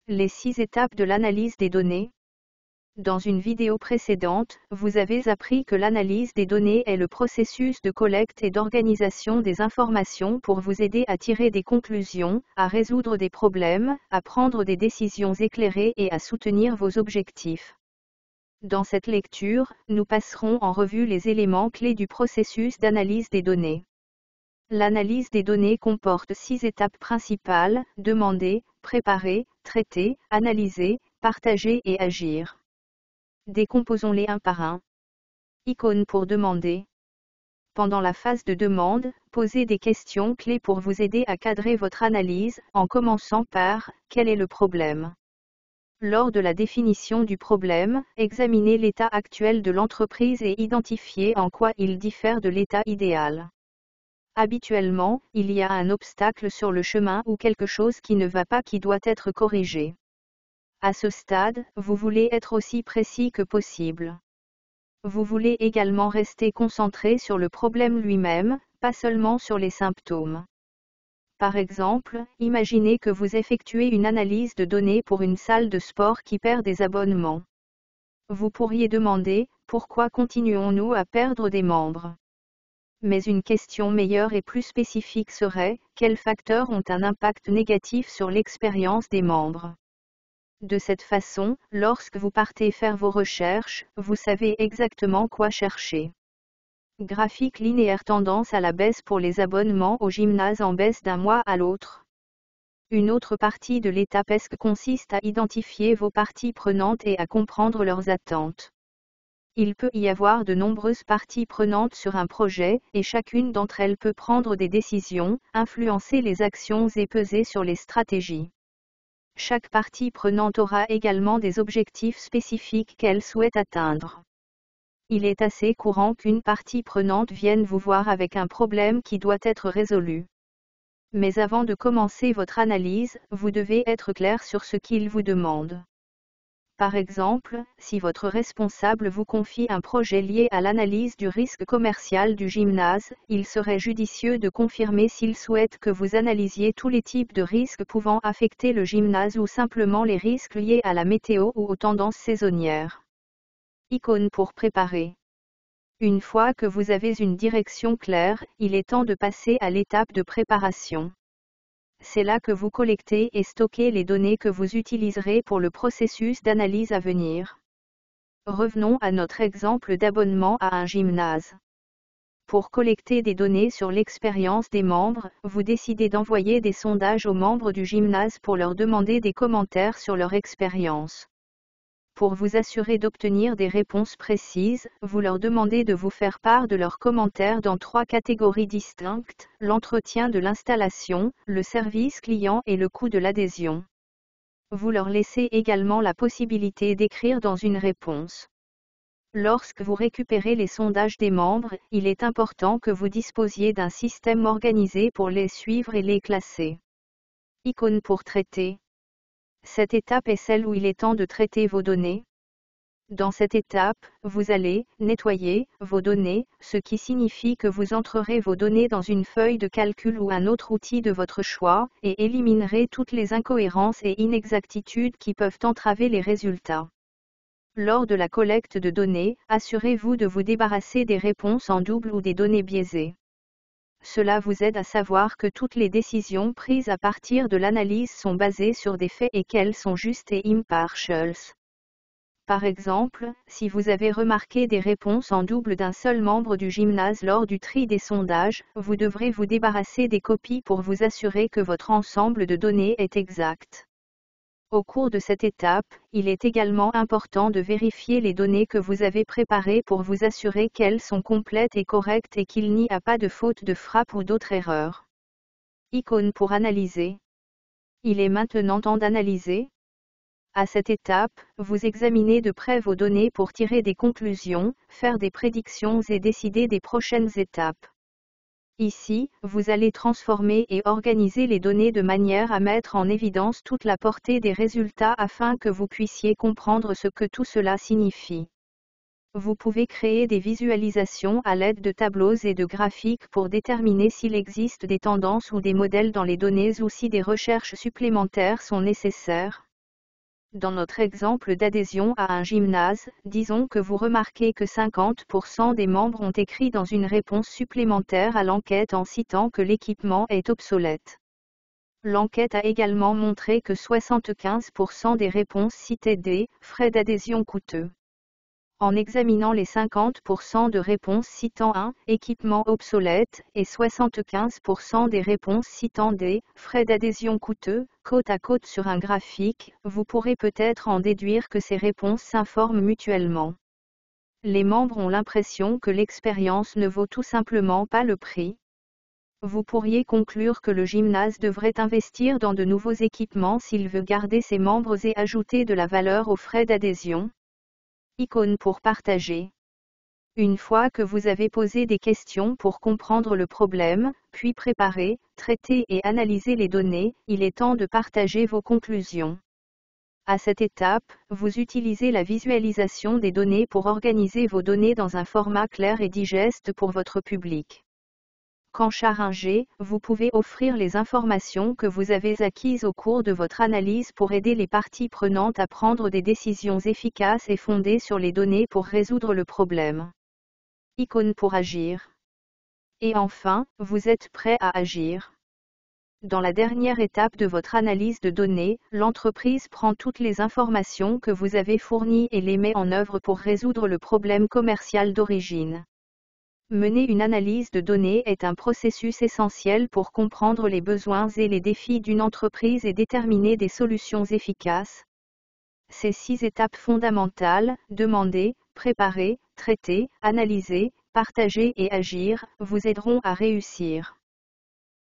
Les 6 étapes de l'analyse des données. Dans une vidéo précédente, vous avez appris que l'analyse des données est le processus de collecte et d'organisation des informations pour vous aider à tirer des conclusions, à résoudre des problèmes, à prendre des décisions éclairées et à soutenir vos objectifs. Dans cette lecture, nous passerons en revue les éléments clés du processus d'analyse des données. L'analyse des données comporte 6 étapes principales: demander, préparer, traiter, analyser, partager et agir. Décomposons-les un par un. Icône pour demander. Pendant la phase de demande, posez des questions clés pour vous aider à cadrer votre analyse, en commençant par « Quel est le problème ?» Lors de la définition du problème, examinez l'état actuel de l'entreprise et identifiez en quoi il diffère de l'état idéal. Habituellement, il y a un obstacle sur le chemin ou quelque chose qui ne va pas qui doit être corrigé. À ce stade, vous voulez être aussi précis que possible. Vous voulez également rester concentré sur le problème lui-même, pas seulement sur les symptômes. Par exemple, imaginez que vous effectuez une analyse de données pour une salle de sport qui perd des abonnements. Vous pourriez demander, pourquoi continuons-nous à perdre des membres ? Mais une question meilleure et plus spécifique serait, quels facteurs ont un impact négatif sur l'expérience des membres ? De cette façon, lorsque vous partez faire vos recherches, vous savez exactement quoi chercher. Graphique linéaire: tendance à la baisse pour les abonnements au gymnase en baisse d'un mois à l'autre. Une autre partie de l'étape ESC consiste à identifier vos parties prenantes et à comprendre leurs attentes. Il peut y avoir de nombreuses parties prenantes sur un projet, et chacune d'entre elles peut prendre des décisions, influencer les actions et peser sur les stratégies. Chaque partie prenante aura également des objectifs spécifiques qu'elle souhaite atteindre. Il est assez courant qu'une partie prenante vienne vous voir avec un problème qui doit être résolu. Mais avant de commencer votre analyse, vous devez être clair sur ce qu'il vous demande. Par exemple, si votre responsable vous confie un projet lié à l'analyse du risque commercial du gymnase, il serait judicieux de confirmer s'il souhaite que vous analysiez tous les types de risques pouvant affecter le gymnase ou simplement les risques liés à la météo ou aux tendances saisonnières. Icône pour préparer. Une fois que vous avez une direction claire, il est temps de passer à l'étape de préparation. C'est là que vous collectez et stockez les données que vous utiliserez pour le processus d'analyse à venir. Revenons à notre exemple d'abonnement à un gymnase. Pour collecter des données sur l'expérience des membres, vous décidez d'envoyer des sondages aux membres du gymnase pour leur demander des commentaires sur leur expérience. Pour vous assurer d'obtenir des réponses précises, vous leur demandez de vous faire part de leurs commentaires dans 3 catégories distinctes: l'entretien de l'installation, le service client et le coût de l'adhésion. Vous leur laissez également la possibilité d'écrire dans une réponse. Lorsque vous récupérez les sondages des membres, il est important que vous disposiez d'un système organisé pour les suivre et les classer. Icône pour traiter. Cette étape est celle où il est temps de traiter vos données. Dans cette étape, vous allez nettoyer vos données, ce qui signifie que vous entrerez vos données dans une feuille de calcul ou un autre outil de votre choix, et éliminerez toutes les incohérences et inexactitudes qui peuvent entraver les résultats. Lors de la collecte de données, assurez-vous de vous débarrasser des réponses en double ou des données biaisées. Cela vous aide à savoir que toutes les décisions prises à partir de l'analyse sont basées sur des faits et qu'elles sont justes et impartials. Par exemple, si vous avez remarqué des réponses en double d'un seul membre du gymnase lors du tri des sondages, vous devrez vous débarrasser des copies pour vous assurer que votre ensemble de données est exact. Au cours de cette étape, il est également important de vérifier les données que vous avez préparées pour vous assurer qu'elles sont complètes et correctes et qu'il n'y a pas de faute de frappe ou d'autres erreurs. Icône pour analyser. Il est maintenant temps d'analyser. À cette étape, vous examinez de près vos données pour tirer des conclusions, faire des prédictions et décider des prochaines étapes. Ici, vous allez transformer et organiser les données de manière à mettre en évidence toute la portée des résultats afin que vous puissiez comprendre ce que tout cela signifie. Vous pouvez créer des visualisations à l'aide de tableaux et de graphiques pour déterminer s'il existe des tendances ou des modèles dans les données ou si des recherches supplémentaires sont nécessaires. Dans notre exemple d'adhésion à un gymnase, disons que vous remarquez que 50% des membres ont écrit dans une réponse supplémentaire à l'enquête en citant que l'équipement est obsolète. L'enquête a également montré que 75% des réponses citaient des frais d'adhésion coûteux. En examinant les 50% de réponses citant un équipement obsolète et 75% des réponses citant des frais d'adhésion coûteux, côte à côte sur un graphique, vous pourrez peut-être en déduire que ces réponses s'informent mutuellement. Les membres ont l'impression que l'expérience ne vaut tout simplement pas le prix. Vous pourriez conclure que le gymnase devrait investir dans de nouveaux équipements s'il veut garder ses membres et ajouter de la valeur aux frais d'adhésion. Icône pour partager. Une fois que vous avez posé des questions pour comprendre le problème, puis préparer, traiter et analyser les données, il est temps de partager vos conclusions. À cette étape, vous utilisez la visualisation des données pour organiser vos données dans un format clair et digeste pour votre public. Quand chargé, vous pouvez offrir les informations que vous avez acquises au cours de votre analyse pour aider les parties prenantes à prendre des décisions efficaces et fondées sur les données pour résoudre le problème. Icône pour agir. Et enfin, vous êtes prêt à agir. Dans la dernière étape de votre analyse de données, l'entreprise prend toutes les informations que vous avez fournies et les met en œuvre pour résoudre le problème commercial d'origine. Mener une analyse de données est un processus essentiel pour comprendre les besoins et les défis d'une entreprise et déterminer des solutions efficaces. Ces 6 étapes fondamentales, demander, préparer, traiter, analyser, partager et agir, vous aideront à réussir.